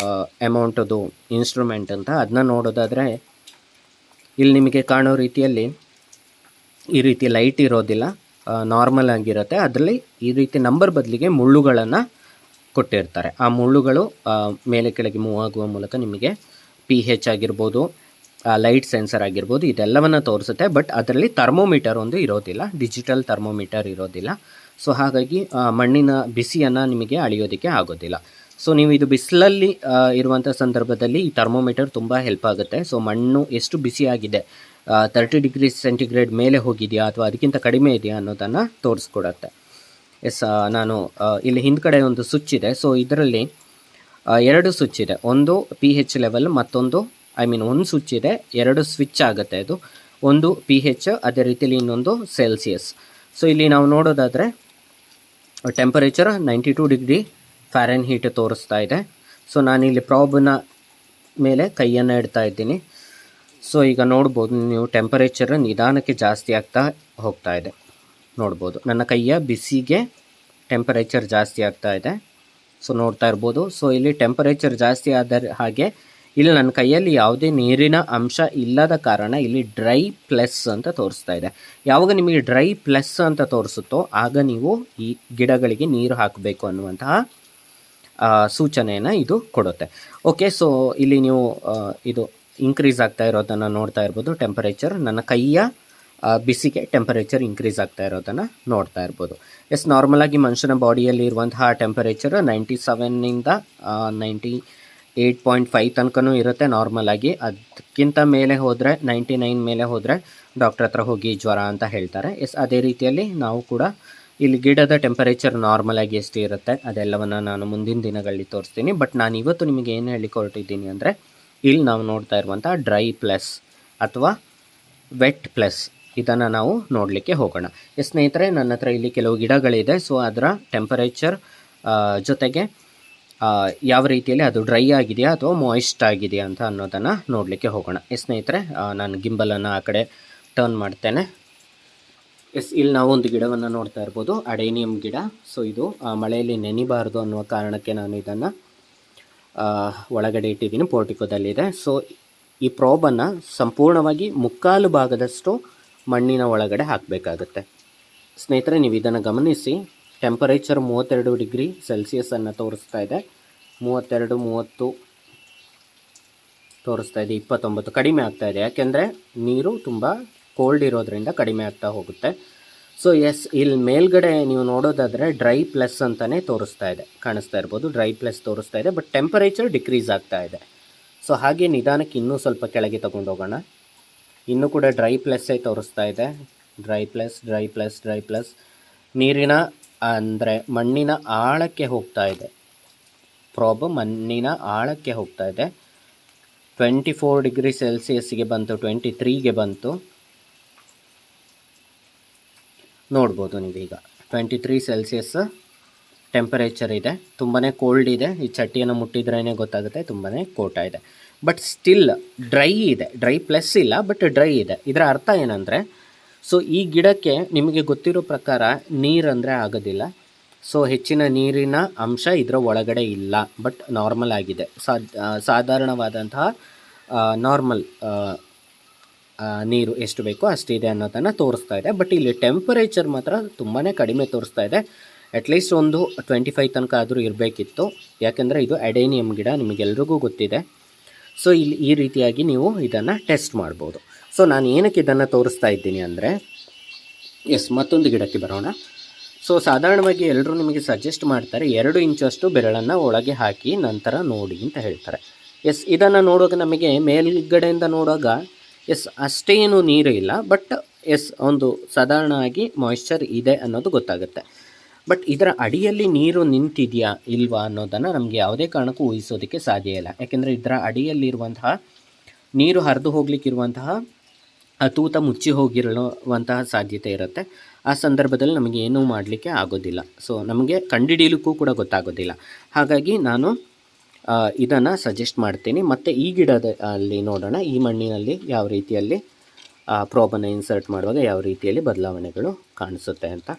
ಅಮೌಂಟದು ಇನ್ಸ್ಟ್ರೂಮೆಂಟ್ ಅಂತ, ಅದನ್ನ ನೋಡೋದಾದರೆ ಇಲ್ಲಿ ನಿಮಗೆ ಕಾಣೋ ರೀತಿಯಲ್ಲಿ ಈ ರೀತಿ ಲೈಟ್ ಇರೋದಿಲ್ಲ, ನಾರ್ಮಲ್ ಆಗಿರುತ್ತೆ. ಅದರಲ್ಲಿ ಈ ರೀತಿ ನಂಬರ್ ಬದಲಿಗೆ ಮುಳ್ಳುಗಳನ್ನು ಕೊಟ್ಟಿರ್ತಾರೆ. ಆ ಮುಳ್ಳುಗಳು ಮೇಲೆ ಕೆಳಗೆ ಮೂವ್ ಆಗುವ ಮೂಲಕ ನಿಮಗೆ pH ಆಗಿರ್ಬೋದು, ಲೈಟ್ ಸೆನ್ಸರ್ ಆಗಿರ್ಬೋದು, ಇದೆಲ್ಲವನ್ನು ತೋರಿಸುತ್ತೆ. ಬಟ್ ಅದರಲ್ಲಿ ಥರ್ಮೋಮೀಟರ್ ಒಂದು ಇರೋದಿಲ್ಲ, ಡಿಜಿಟಲ್ ಥರ್ಮೋಮೀಟರ್ ಇರೋದಿಲ್ಲ. ಸೊ ಹಾಗಾಗಿ ಮಣ್ಣಿನ ಬಿಸಿಯನ್ನು ನಿಮಗೆ ಅಳೆಯೋದಕ್ಕೆ ಆಗೋದಿಲ್ಲ. ಸೊ ನೀವು ಇದು ಬಿಸಿಲಲ್ಲಿ ಇರುವಂಥ ಸಂದರ್ಭದಲ್ಲಿ ಈ ಥರ್ಮೋಮೀಟರ್ ತುಂಬ ಹೆಲ್ಪ್ ಆಗುತ್ತೆ. ಸೊ ಮಣ್ಣು ಎಷ್ಟು ಬಿಸಿಯಾಗಿದೆ, 30 ಡಿಗ್ರಿ ಸೆಂಟಿಗ್ರೇಡ್ ಮೇಲೆ ಹೋಗಿದೆಯಾ ಅಥವಾ ಅದಕ್ಕಿಂತ ಕಡಿಮೆ ಇದೆಯಾ ಅನ್ನೋದನ್ನು ತೋರಿಸ್ಕೊಡತ್ತೆ. ಎಸ್ ನಾನು ಇಲ್ಲಿ ಹಿಂದ್ಗಡೆ ಒಂದು ಸ್ವಿಚ್ ಇದೆ. ಸೊ ಇದರಲ್ಲಿ 2 ಸ್ವಿಚ್ ಇದೆ. ಒಂದು pH ಲೆವೆಲ್, ಮತ್ತೊಂದು ಒಂದು ಸ್ವಿಚ್ ಇದೆ, 2 ಸ್ವಿಚ್ ಆಗುತ್ತೆ. ಅದು ಒಂದು pH, ಅದೇ ರೀತಿಯಲ್ಲಿ ಇನ್ನೊಂದು ಸೆಲ್ಸಿಯಸ್. ಸೊ ಇಲ್ಲಿ ನಾವು ನೋಡೋದಾದರೆ ಟೆಂಪರೇಚರ್ 92 ಡಿಗ್ರಿ ಫ್ಯಾರೆನ್ಹೀಟ್ ತೋರಿಸ್ತಾ ಇದೆ. ಸೊ ನಾನಿಲ್ಲಿ ಪ್ರಾಬ್ನ ಮೇಲೆ ಕೈಯನ್ನು ಇಡ್ತಾ ಇದ್ದೀನಿ. ಸೊ ಈಗ ನೋಡ್ಬೋದು ನೀವು, ಟೆಂಪರೇಚರ್ ನಿಧಾನಕ್ಕೆ ಜಾಸ್ತಿ ಆಗ್ತಾ ಹೋಗ್ತಾ ಇದೆ. ನೋಡ್ಬೋದು ನನ್ನ ಕೈಯ ಬಿಸಿಗೆ ಟೆಂಪರೇಚರ್ ಜಾಸ್ತಿ ಆಗ್ತಾ ಇದೆ. ಸೊ ನೋಡ್ತಾ ಇರ್ಬೋದು. ಸೊ ಇಲ್ಲಿ ಟೆಂಪರೇಚರ್ ಜಾಸ್ತಿ ಆದ ಹಾಗೆ ಇಲ್ಲಿ ನನ್ನ ಕೈಯಲ್ಲಿ ಯಾವುದೇ ನೀರಿನ ಅಂಶ ಇಲ್ಲದ ಕಾರಣ ಇಲ್ಲಿ ಡ್ರೈ ಪ್ಲಸ್ ಅಂತ ತೋರಿಸ್ತಾ ಇದೆ. ಯಾವಾಗ ನಿಮಗೆ ಡ್ರೈ ಪ್ಲಸ್ ಅಂತ ತೋರಿಸುತ್ತೋ ಆಗ ನೀವು ಈ ಗಿಡಗಳಿಗೆ ನೀರು ಹಾಕಬೇಕು ಅನ್ನುವಂತಹ ಸೂಚನೆಯನ್ನು ಇದು ಕೊಡುತ್ತೆ. ಓಕೆ, ಸೊ ಇಲ್ಲಿ ನೀವು ಇದು ಇನ್ಕ್ರೀಸ್ ಆಗ್ತಾ ಇರೋದನ್ನು ನೋಡ್ತಾ ಇರ್ಬೋದು. ಟೆಂಪರೇಚರ್ ನನ್ನ ಕೈಯ ಬಿಸಿಗೆ ಟೆಂಪರೇಚರ್ ಇನ್ಕ್ರೀಸ್ ಆಗ್ತಾ ಇರೋದನ್ನು ನೋಡ್ತಾ ಇರ್ಬೋದು. ಎಸ್ ನಾರ್ಮಲಾಗಿ ಮನುಷ್ಯನ ಬಾಡಿಯಲ್ಲಿ ಇರುವಂತಹ ಟೆಂಪರೇಚರ್ 97ಇಂದ 98.5 ತನಕನೂ ಇರುತ್ತೆ ನಾರ್ಮಲಾಗಿ. ಅದಕ್ಕಿಂತ ಮೇಲೆ ಹೋದರೆ 99 ಮೇಲೆ ಹೋದರೆ ಡಾಕ್ಟ್ರ್ ಹತ್ರ ಹೋಗಿ ಜ್ವರ ಅಂತ ಹೇಳ್ತಾರೆ. ಎಸ್ ಅದೇ ರೀತಿಯಲ್ಲಿ ನಾವು ಕೂಡ ಇಲ್ಲಿ ಗಿಡದ ಟೆಂಪರೇಚರ್ ನಾರ್ಮಲಾಗಿ ಎಷ್ಟು ಇರುತ್ತೆ ಅದೆಲ್ಲವನ್ನು ನಾನು ಮುಂದಿನ ದಿನಗಳಲ್ಲಿ ತೋರಿಸ್ತೀನಿ. ಬಟ್ ನಾನು ಇವತ್ತು ನಿಮಗೆ ಏನು ಹೇಳಿಕ್ಕೆ ಹೊರಟಿದ್ದೀನಿ ಅಂದರೆ, ಇಲ್ಲಿ ನಾವು ನೋಡ್ತಾ ಇರುವಂಥ ಡ್ರೈ ಪ್ಲಸ್ ಅಥವಾ ವೆಟ್ ಪ್ಲಸ್ ಇದನ್ನು ನಾವು ನೋಡಲಿಕ್ಕೆ ಹೋಗೋಣ. ಸ್ನೇಹಿತರೆ, ನನ್ನ ಹತ್ರ ಇಲ್ಲಿ ಕೆಲವು ಗಿಡಗಳಿದೆ. ಸೊ ಅದರ ಟೆಂಪರೇಚರ್ ಜೊತೆಗೆ ಯಾವ ರೀತಿಯಲ್ಲಿ ಅದು ಡ್ರೈ ಆಗಿದೆಯಾ ಅಥವಾ ಮಾಯಿಸ್ಟ್ ಆಗಿದೆಯಾ ಅಂತ ಅನ್ನೋದನ್ನು ನೋಡಲಿಕ್ಕೆ ಹೋಗೋಣ. ಸ್ನೇಹಿತರೆ, ನಾನು ಗಿಂಬಲನ್ನು ಆ ಕಡೆ ಟರ್ನ್ ಮಾಡ್ತೇನೆ. ಇಲ್ಲಿ ನಾವು ಒಂದು ಗಿಡವನ್ನು ನೋಡ್ತಾ ಇರ್ಬೋದು, ಅಡೇನಿಯಂ ಗಿಡ. ಸೊ ಇದು ಮಳೆಯಲ್ಲಿ ನೆನಿಬಾರದು ಅನ್ನುವ ಕಾರಣಕ್ಕೆ ನಾನು ಇದನ್ನು ಒಳಗಡೆ ಇಟ್ಟಿದ್ದೀನಿ, ಪೋರ್ಟಿಕೋದಲ್ಲಿದೆ. ಸೊ ಈ ಪ್ರೋಬನ್ನು ಸಂಪೂರ್ಣವಾಗಿ 3/4 ಭಾಗದಷ್ಟು ಮಣ್ಣಿನ ಒಳಗಡೆ ಹಾಕಬೇಕಾಗತ್ತೆ. ಸ್ನೇಹಿತರೆ, ನೀವು ಇದನ್ನು ಗಮನಿಸಿ. ಟೆಂಪರೇಚರ್ 32 ಡಿಗ್ರಿ ಸೆಲ್ಸಿಯಸನ್ನು ತೋರಿಸ್ತಾ ಇದೆ. 32, 30 ತೋರಿಸ್ತಾ ಇದೆ 29 ಕಡಿಮೆ ಆಗ್ತಾ ಇದೆ, ಯಾಕೆಂದರೆ ನೀರು ತುಂಬ ಕೋಲ್ಡ್ ಇರೋದ್ರಿಂದ ಕಡಿಮೆ ಆಗ್ತಾ ಹೋಗುತ್ತೆ. ಸೊ ಎಸ್, ಇಲ್ಲಿ ಮೇಲ್ಗಡೆ ನೀವು ನೋಡೋದಾದರೆ ಡ್ರೈ ಪ್ಲಸ್ ಅಂತಲೇ ತೋರಿಸ್ತಾ ಇದೆ, ಕಾಣಿಸ್ತಾ ಇರ್ಬೋದು, ಡ್ರೈ ಪ್ಲಸ್ ತೋರಿಸ್ತಾ ಇದೆ. ಬಟ್ ಟೆಂಪರೇಚರ್ ಡಿಕ್ರೀಸ್ ಆಗ್ತಾ ಇದೆ. ಸೊ ಹಾಗೆ ನಿಧಾನಕ್ಕೆ ಇನ್ನೂ ಸ್ವಲ್ಪ ಕೆಳಗೆ ತಗೊಂಡು ಹೋಗೋಣ. ಇನ್ನೂ ಕೂಡ ಡ್ರೈ ಪ್ಲಸ್ಸೇ ತೋರಿಸ್ತಾ ಇದೆ, dry plus dry plus dry plus. ನೀರಿನ ಅಂದರೆ ಮಣ್ಣಿನ ಆಳಕ್ಕೆ ಹೋಗ್ತಾ ಇದೆ, ಪ್ರಾಬ್ ಮಣ್ಣಿನ ಆಳಕ್ಕೆ ಹೋಗ್ತಾ ಇದೆ. 24 ಡಿಗ್ರಿ ಸೆಲ್ಸಿಯಸ್ಗೆ ಬಂತು, 23ಗೆ ಬಂತು, ನೋಡ್ಬೋದು ನೀವೀಗ 23 ಸೆಲ್ಸಿಯಸ್ ಟೆಂಪರೇಚರ್ ಇದೆ. ತುಂಬಾ ಕೋಲ್ಡ್ ಇದೆ. ಈ ಚಟ್ಟಿಯನ್ನು ಮುಟ್ಟಿದ್ರೇ ಗೊತ್ತಾಗುತ್ತೆ, ತುಂಬಾ ಕೋಟ ಇದೆ. ಬಟ್ ಸ್ಟಿಲ್ ಡ್ರೈ ಇದೆ, ಡ್ರೈ ಪ್ಲಸ್ ಇಲ್ಲ, ಬಟ್ ಡ್ರೈ ಇದೆ. ಇದರ ಅರ್ಥ ಏನಂದರೆ, ಸೊ ಈ ಗಿಡಕ್ಕೆ ನಿಮಗೆ ಗೊತ್ತಿರೋ ಪ್ರಕಾರ ನೀರಂದರೆ ಆಗೋದಿಲ್ಲ. ಸೊ ಹೆಚ್ಚಿನ ನೀರಿನ ಅಂಶ ಇದರ ಒಳಗಡೆ ಇಲ್ಲ, ಬಟ್ ನಾರ್ಮಲ್ ಆಗಿದೆ, ಸಾಧಾರಣವಾದಂತಹ ನಾರ್ಮಲ್ ನೀರು ಎಷ್ಟು ಬೇಕೋ ಅಷ್ಟಿದೆ ಅನ್ನೋದನ್ನು ತೋರಿಸ್ತಾ ಇದೆ. ಬಟ್ ಇಲ್ಲಿ ಟೆಂಪರೇಚರ್ ಮಾತ್ರ ತುಂಬಾ ಕಡಿಮೆ ತೋರಿಸ್ತಾ ಇದೆ. ಅಟ್ಲೀಸ್ಟ್ ಒಂದು 25 ತನಕ ಆದರೂ ಇರಬೇಕಿತ್ತು, ಯಾಕೆಂದರೆ ಇದು ಅಡೇನಿಯಮ್ ಗಿಡ, ನಿಮಗೆಲ್ರಿಗೂ ಗೊತ್ತಿದೆ. ಸೊ ಇಲ್ಲಿ ಈ ರೀತಿಯಾಗಿ ನೀವು ಇದನ್ನು ಟೆಸ್ಟ್ ಮಾಡ್ಬೋದು. ಸೊ ನಾನು ಏನಕ್ಕೆ ಇದನ್ನು ತೋರಿಸ್ತಾ ಇದ್ದೀನಿ ಅಂದರೆ, ಎಸ್, ಮತ್ತೊಂದು ಗಿಡಕ್ಕೆ ಬರೋಣ. ಸೊ ಸಾಧಾರಣವಾಗಿ ಎಲ್ಲರೂ ನಿಮಗೆ ಸಜೆಸ್ಟ್ ಮಾಡ್ತಾರೆ 2 ಇಂಚಷ್ಟು ಬೆರಳನ್ನು ಒಳಗೆ ಹಾಕಿ ನಂತರ ನೋಡಿ ಅಂತ ಹೇಳ್ತಾರೆ. ಎಸ್, ಇದನ್ನು ನೋಡುವಾಗ ನಮಗೆ ಮೇಲ್ಗಡೆಯಿಂದ ನೋಡುವಾಗ ಎಸ್ ಅಷ್ಟೇನು ನೀರು ಇಲ್ಲ, ಬಟ್ ಎಸ್ ಒಂದು ಸಾಧಾರಣವಾಗಿ ಮಾಯಿಶ್ಚರ್ ಇದೆ ಅನ್ನೋದು ಗೊತ್ತಾಗುತ್ತೆ. ಬಟ್ ಇದರ ಅಡಿಯಲ್ಲಿ ನೀರು ನಿಂತಿದೆಯಾ ಇಲ್ವಾ ಅನ್ನೋದನ್ನು ನಮಗೆ ಯಾವುದೇ ಕಾರಣಕ್ಕೂ ಊಹಿಸೋದಕ್ಕೆ ಸಾಧ್ಯ ಇಲ್ಲ. ಯಾಕೆಂದರೆ ಇದರ ಅಡಿಯಲ್ಲಿರುವಂತಹ ನೀರು ಹರಿದು ಹೋಗ್ಲಿಕ್ಕಿರುವಂತಹ ತೂತ ಮುಚ್ಚಿ ಹೋಗಿರುವಂತಹ ಸಾಧ್ಯತೆ ಇರುತ್ತೆ. ಆ ಸಂದರ್ಭದಲ್ಲಿ ನಮಗೆ ಏನೂ ಮಾಡಲಿಕ್ಕೆ ಆಗೋದಿಲ್ಲ. ಸೊ ನಮಗೆ ಕಂಡುಹಿಡಿಯಲಿಕ್ಕೂ ಕೂಡ ಗೊತ್ತಾಗೋದಿಲ್ಲ. ಹಾಗಾಗಿ ನಾನು ಇದನ್ನು ಸಜೆಸ್ಟ್ ಮಾಡ್ತೀನಿ. ಮತ್ತು ಈ ಗಿಡದ ಅಲ್ಲಿ ನೋಡೋಣ, ಈ ಮಣ್ಣಿನಲ್ಲಿ ಯಾವ ರೀತಿಯಲ್ಲಿ ಪ್ರಾಬನ್ನು ಇನ್ಸರ್ಟ್ ಮಾಡುವಾಗ ಯಾವ ರೀತಿಯಲ್ಲಿ ಬದಲಾವಣೆಗಳು ಕಾಣಿಸುತ್ತೆ ಅಂತ.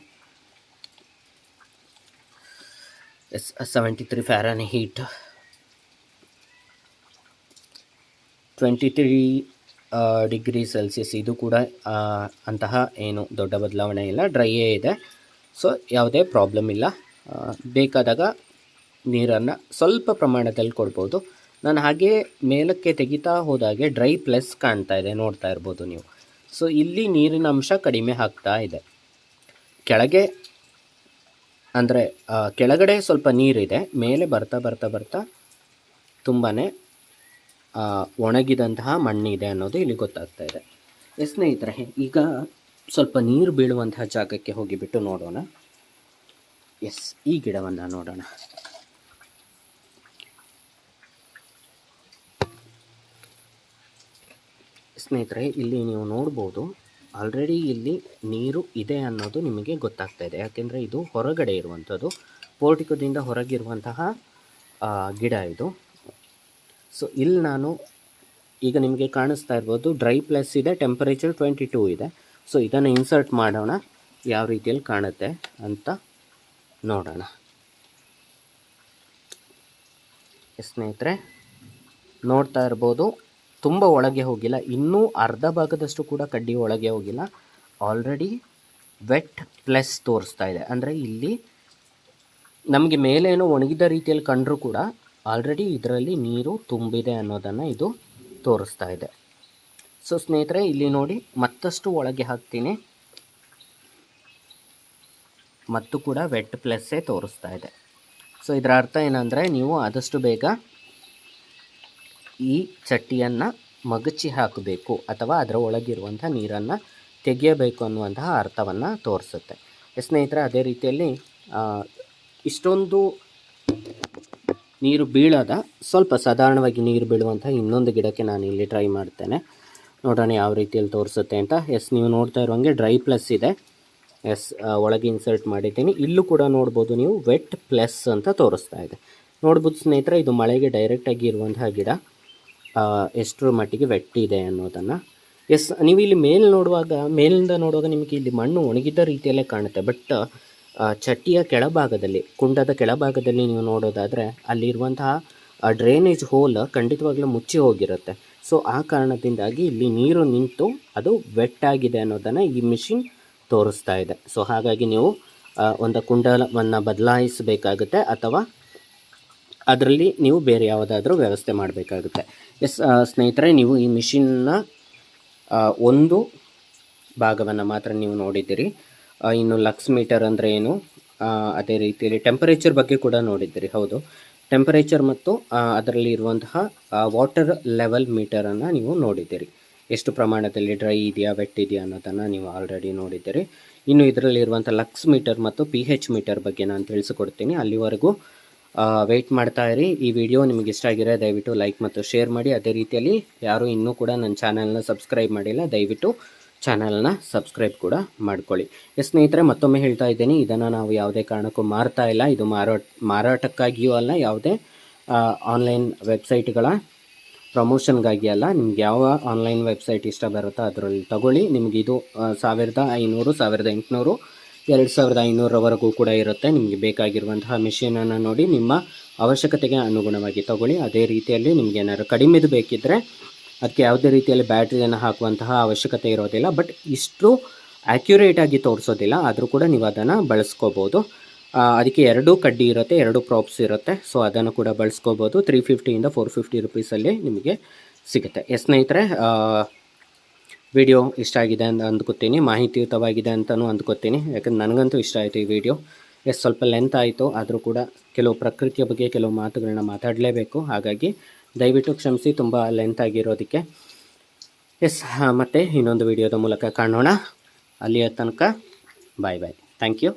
Yes, 73 Fahrenheit, 23 degree Celsius. ಇದು ಕೂಡ ಅಂತಹ ಏನು ದೊಡ್ಡ ಬದಲಾವಣೆ ಇಲ್ಲ, ಡ್ರೈಯೇ ಇದೆ. ಸೊ ಯಾವುದೇ ಪ್ರಾಬ್ಲಮ್ ಇಲ್ಲ. ಬೇಕಾದಾಗ ನೀರನ್ನು ಸ್ವಲ್ಪ ಪ್ರಮಾಣದಲ್ಲಿ ಕೊಡ್ಬೋದು. ನಾನು ಹಾಗೆ ಮೇಲಕ್ಕೆ ತೆಗಿತಾ ಹೋದಾಗೆ ಡ್ರೈ ಪ್ಲಸ್ ಕಾಣ್ತಾ ಇದೆ, ನೋಡ್ತಾ ಇರ್ಬೋದು ನೀವು. ಸೊ ಇಲ್ಲಿ ನೀರಿನ ಅಂಶ ಕಡಿಮೆ ಆಗ್ತಾ ಇದೆ. ಕೆಳಗೆ ಅಂದರೆ ಕೆಳಗಡೆ ಸ್ವಲ್ಪ ನೀರಿದೆ, ಮೇಲೆ ಬರ್ತಾ ಬರ್ತಾ ಬರ್ತಾ ತುಂಬಾ ಒಣಗಿದಂತಹ ಮಣ್ಣಿದೆ ಅನ್ನೋದು ಇಲ್ಲಿ ಗೊತ್ತಾಗ್ತಾ ಇದೆ. ಸ್ನೇಹಿತರೆ, ಈಗ ಸ್ವಲ್ಪ ನೀರು ಬೀಳುವಂತಹ ಜಾಗಕ್ಕೆ ಹೋಗಿಬಿಟ್ಟು ನೋಡೋಣ. ಎಸ್, ಈ ಗಿಡವನ್ನು ನೋಡೋಣ. ಸ್ನೇಹಿತರೆ, ಇಲ್ಲಿ ನೀವು ನೋಡ್ಬೋದು, ಆಲ್ರೆಡಿ ಇಲ್ಲಿ ನೀರು ಇದೆ ಅನ್ನೋದು ನಿಮಗೆ ಗೊತ್ತಾಗ್ತಾ ಇದೆ. ಯಾಕೆಂದರೆ ಇದು ಹೊರಗಡೆ ಇರುವಂಥದ್ದು, ಪೋರ್ಟಿಕೋದಿಂದ ಹೊರಗಿರುವಂತಹ ಗಿಡ ಇದು. ಸೊ ಇಲ್ಲಿ ನಾನು ಈಗ ನಿಮಗೆ ಕಾಣಿಸ್ತಾ ಇರ್ಬೋದು, ಡ್ರೈ ಪ್ಲಸ್ ಇದೆ, ಟೆಂಪರೇಚರ್ 22 ಇದೆ. ಸೊ ಇದನ್ನು ಇನ್ಸರ್ಟ್ ಮಾಡೋಣ, ಯಾವ ರೀತಿಯಲ್ಲಿ ಕಾಣುತ್ತೆ ಅಂತ ನೋಡೋಣ. ಸ್ನೇಹಿತರೆ, ನೋಡ್ತಾ ಇರ್ಬೋದು, ತುಂಬ ಒಳಗೆ ಹೋಗಿಲ್ಲ, ಇನ್ನೂ ಅರ್ಧ ಭಾಗದಷ್ಟು ಕೂಡ ಕಡ್ಡಿ ಒಳಗೆ ಹೋಗಿಲ್ಲ. ಆಲ್ರೆಡಿ ವೆಟ್ ಪ್ಲಸ್ ತೋರಿಸ್ತಾ ಇದೆ. ಅಂದರೆ ಇಲ್ಲಿ ನಮಗೆ ಮೇಲೇನೋ ಒಣಗಿದ ರೀತಿಯಲ್ಲಿ ಕಂಡರೂ ಕೂಡ ಆಲ್ರೆಡಿ ಇದರಲ್ಲಿ ನೀರು ತುಂಬಿದೆ ಅನ್ನೋದನ್ನು ಇದು ತೋರಿಸ್ತಾ ಇದೆ. ಸೊ ಸ್ನೇಹಿತರೆ, ಇಲ್ಲಿ ನೋಡಿ, ಮತ್ತಷ್ಟು ಒಳಗೆ ಹಾಕ್ತೀನಿ, ಮತ್ತು ಕೂಡ ವೆಟ್ ಪ್ಲಸ್ಸೇ ತೋರಿಸ್ತಾ ಇದೆ. ಸೊ ಇದರ ಅರ್ಥ ಏನಂದರೆ, ನೀವು ಆದಷ್ಟು ಬೇಗ ಈ ಚಟ್ಟಿಯನ್ನು ಮಗಚಿ ಹಾಕಬೇಕು ಅಥವಾ ಅದರ ಒಳಗಿರುವಂಥ ನೀರನ್ನು ತೆಗೆಯಬೇಕು ಅನ್ನುವಂತಹ ಅರ್ಥವನ್ನು ತೋರಿಸುತ್ತೆ. ಸ್ನೇಹಿತರೆ, ಅದೇ ರೀತಿಯಲ್ಲಿ ಇಷ್ಟೊಂದು ನೀರು ಬೀಳದ, ಸ್ವಲ್ಪ ಸಾಧಾರಣವಾಗಿ ನೀರು ಬೀಳುವಂಥ ಇನ್ನೊಂದು ಗಿಡಕ್ಕೆ ನಾನು ಇಲ್ಲಿ ಟ್ರೈ ಮಾಡ್ತೇನೆ, ನೋಡೋಣ ಯಾವ ರೀತಿಯಲ್ಲಿ ತೋರಿಸುತ್ತೆ ಅಂತ. ಎಸ್, ನೀವು ನೋಡ್ತಾ ಇರುವಂಗೆ ಡ್ರೈ ಪ್ಲಸ್ ಇದೆ. ಎಸ್, ಒಳಗೆ ಇನ್ಸರ್ಟ್ ಮಾಡಿದ್ದೀನಿ. ಇಲ್ಲೂ ಕೂಡ ನೋಡ್ಬೋದು ನೀವು, ವೆಟ್ ಪ್ಲಸ್ ಅಂತ ತೋರಿಸ್ತಾ ಇದೆ. ನೋಡ್ಬೋದು ಸ್ನೇಹಿತರೆ, ಇದು ಮಳೆಗೆ ಡೈರೆಕ್ಟಾಗಿ ಇರುವಂತಹ ಗಿಡ, ಎಷ್ಟರ ಮಟ್ಟಿಗೆ ವೆಟ್ ಇದೆ ಅನ್ನೋದನ್ನು. ಎಸ್, ನೀವು ಇಲ್ಲಿ ಮೇಲಿಂದ ನೋಡುವಾಗ ನಿಮಗೆ ಇಲ್ಲಿ ಮಣ್ಣು ಒಣಗಿದ ರೀತಿಯಲ್ಲೇ ಕಾಣುತ್ತೆ. ಬಟ್ ಚಟ್ಟಿಯ ಕೆಳಭಾಗದಲ್ಲಿ, ಕುಂಡದ ಕೆಳಭಾಗದಲ್ಲಿ ನೀವು ನೋಡೋದಾದರೆ ಅಲ್ಲಿರುವಂತಹ ಡ್ರೈನೇಜ್ ಹೋಲ್ ಖಂಡಿತವಾಗ್ಲೂ ಮುಚ್ಚಿ ಹೋಗಿರುತ್ತೆ. ಸೊ ಆ ಕಾರಣದಿಂದಾಗಿ ಇಲ್ಲಿ ನೀರು ನಿಂತು ಅದು ವೆಟ್ ಆಗಿದೆ ಅನ್ನೋದನ್ನು ಈ ಮಿಷಿನ್ ತೋರಿಸ್ತಾ ಇದೆ. ಸೊ ಹಾಗಾಗಿ ನೀವು ಒಂದು ಕುಂಡವನ್ನು ಬದಲಾಯಿಸಬೇಕಾಗುತ್ತೆ, ಅಥವಾ ಅದರಲ್ಲಿ ನೀವು ಬೇರೆ ಯಾವುದಾದ್ರೂ ವ್ಯವಸ್ಥೆ ಮಾಡಬೇಕಾಗುತ್ತೆ. ಎಸ್ ಸ್ನೇಹಿತರೆ, ನೀವು ಈ ಮಿಷಿನ್ನ ಒಂದು ಭಾಗವನ್ನು ಮಾತ್ರ ನೀವು ನೋಡಿದ್ದೀರಿ. ಇನ್ನು ಲಕ್ಸ್ ಮೀಟರ್ ಅಂದರೆ ಏನು, ಅದೇ ರೀತಿಯಲ್ಲಿ ಟೆಂಪರೇಚರ್ ಬಗ್ಗೆ ಕೂಡ ನೋಡಿದ್ದೀರಿ. ಹೌದು, ಟೆಂಪರೇಚರ್ ಮತ್ತು ಅದರಲ್ಲಿ ಇರುವಂತಹ ವಾಟರ್ ಲೆವೆಲ್ ಮೀಟರನ್ನು ನೀವು ನೋಡಿದ್ದೀರಿ. ಎಷ್ಟು ಪ್ರಮಾಣದಲ್ಲಿ ಡ್ರೈ ಇದೆಯಾ, ವೆಟ್ ಇದೆಯಾ ಅನ್ನೋದನ್ನು ನೀವು ಆಲ್ರೆಡಿ ನೋಡಿದ್ದೀರಿ. ಇನ್ನು ಇದರಲ್ಲಿರುವಂಥ ಲಕ್ಸ್ ಮೀಟರ್ ಮತ್ತು pH ಮೀಟರ್ ಬಗ್ಗೆ ನಾನು ತಿಳಿಸಿಕೊಡ್ತೀನಿ. ಅಲ್ಲಿವರೆಗೂ ವೆಯ್ಟ್ ಮಾಡ್ತಾ ಇರಿ. ಈ ವಿಡಿಯೋ ನಿಮಗೆ ಇಷ್ಟ ಆಗಿರೋ ದಯವಿಟ್ಟು ಲೈಕ್ ಮತ್ತು ಶೇರ್ ಮಾಡಿ. ಅದೇ ರೀತಿಯಲ್ಲಿ ಯಾರು ಇನ್ನೂ ಕೂಡ ನನ್ನ ಚಾನಲ್ನ ಸಬ್ಸ್ಕ್ರೈಬ್ ಮಾಡಿಲ್ಲ, ದಯವಿಟ್ಟು ಚಾನಲ್ನ ಸಬ್ಸ್ಕ್ರೈಬ್ ಕೂಡ ಮಾಡ್ಕೊಳ್ಳಿ. ಸ್ನೇಹಿತರೆ, ಮತ್ತೊಮ್ಮೆ ಹೇಳ್ತಾ ಇದ್ದೀನಿ, ಇದನ್ನು ನಾವು ಯಾವುದೇ ಕಾರಣಕ್ಕೂ ಮಾರ್ತಾ ಇಲ್ಲ. ಇದು ಮಾರಾಟಕ್ಕಾಗಿಯೂ ಅಲ್ಲ, ಯಾವುದೇ ಆನ್ಲೈನ್ ವೆಬ್ಸೈಟ್ಗಳ ಪ್ರಮೋಷನ್ಗಾಗಿ ಅಲ್ಲ. ನಿಮ್ಗೆ ಯಾವ ಆನ್ಲೈನ್ ವೆಬ್ಸೈಟ್ ಇಷ್ಟ ಬರುತ್ತೋ ಅದರಲ್ಲಿ ತಗೊಳ್ಳಿ. ನಿಮಗೆ ಇದು 1500, 1800, 2500ರವರೆಗೂ ಕೂಡ ಇರುತ್ತೆ. ನಿಮಗೆ ಬೇಕಾಗಿರುವಂತಹ ಮಿಷಿನನ್ನು ನೋಡಿ ನಿಮ್ಮ ಅವಶ್ಯಕತೆಗೆ ಅನುಗುಣವಾಗಿ ತಗೊಳ್ಳಿ. ಅದೇ ರೀತಿಯಲ್ಲಿ ನಿಮಗೆ ಏನಾದ್ರು ಕಡಿಮೆದು ಬೇಕಿದ್ದರೆ ಅದಕ್ಕೆ ಯಾವುದೇ ರೀತಿಯಲ್ಲಿ ಬ್ಯಾಟ್ರಿಯನ್ನು ಹಾಕುವಂತಹ ಅವಶ್ಯಕತೆ ಇರೋದಿಲ್ಲ. ಬಟ್ ಇಷ್ಟು ಆ್ಯಕ್ಯುರೇಟಾಗಿ ತೋರಿಸೋದಿಲ್ಲ, ಆದರೂ ಕೂಡ ನೀವು ಅದನ್ನು ಬಳಸ್ಕೋಬೋದು. ಅದಕ್ಕೆ 2 ಕಡ್ಡಿ ಇರುತ್ತೆ, 2 ಪ್ರಾಪ್ಸ್ ಇರುತ್ತೆ. ಸೊ ಅದನ್ನು ಕೂಡ ಬಳಸ್ಕೋಬೋದು. 350 450 ರುಪೀಸಲ್ಲಿ ನಿಮಗೆ ಸಿಗುತ್ತೆ. ಸ್ನೇಹಿತರೆ, ವಿಡಿಯೋ ಇಷ್ಟ ಆಗಿದೆ ಅಂತ ಅಂದ್ಕೋತೀನಿ, ಮಾಹಿತಿಯುತವಾಗಿದೆ ಅಂತಲೂ ಅಂದ್ಕೋತೀನಿ. ಯಾಕಂದ್ರೆ ನನಗಂತೂ ಇಷ್ಟ ಆಯಿತು ಈ ವಿಡಿಯೋ. ಸ್ವಲ್ಪ ಲೆಂತ್ ಆಯಿತು, ಆದರೂ ಕೂಡ ಕೆಲವು ಪ್ರಕೃತಿಯ ಬಗ್ಗೆ ಕೆಲವು ಮಾತುಗಳನ್ನ ಮಾತಾಡಲೇಬೇಕು. ಹಾಗಾಗಿ ದಯವಿಟ್ಟು ಕ್ಷಮಿಸಿ, ತುಂಬ ಲೆಂತ್ ಆಗಿರೋದಕ್ಕೆ. ಮತ್ತೆ ಇನ್ನೊಂದು ವಿಡಿಯೋದ ಮೂಲಕ ಕಾಣೋಣ. ಅಲ್ಲಿಯ ತನಕ ಬಾಯ್ ಬಾಯ್. Thank you.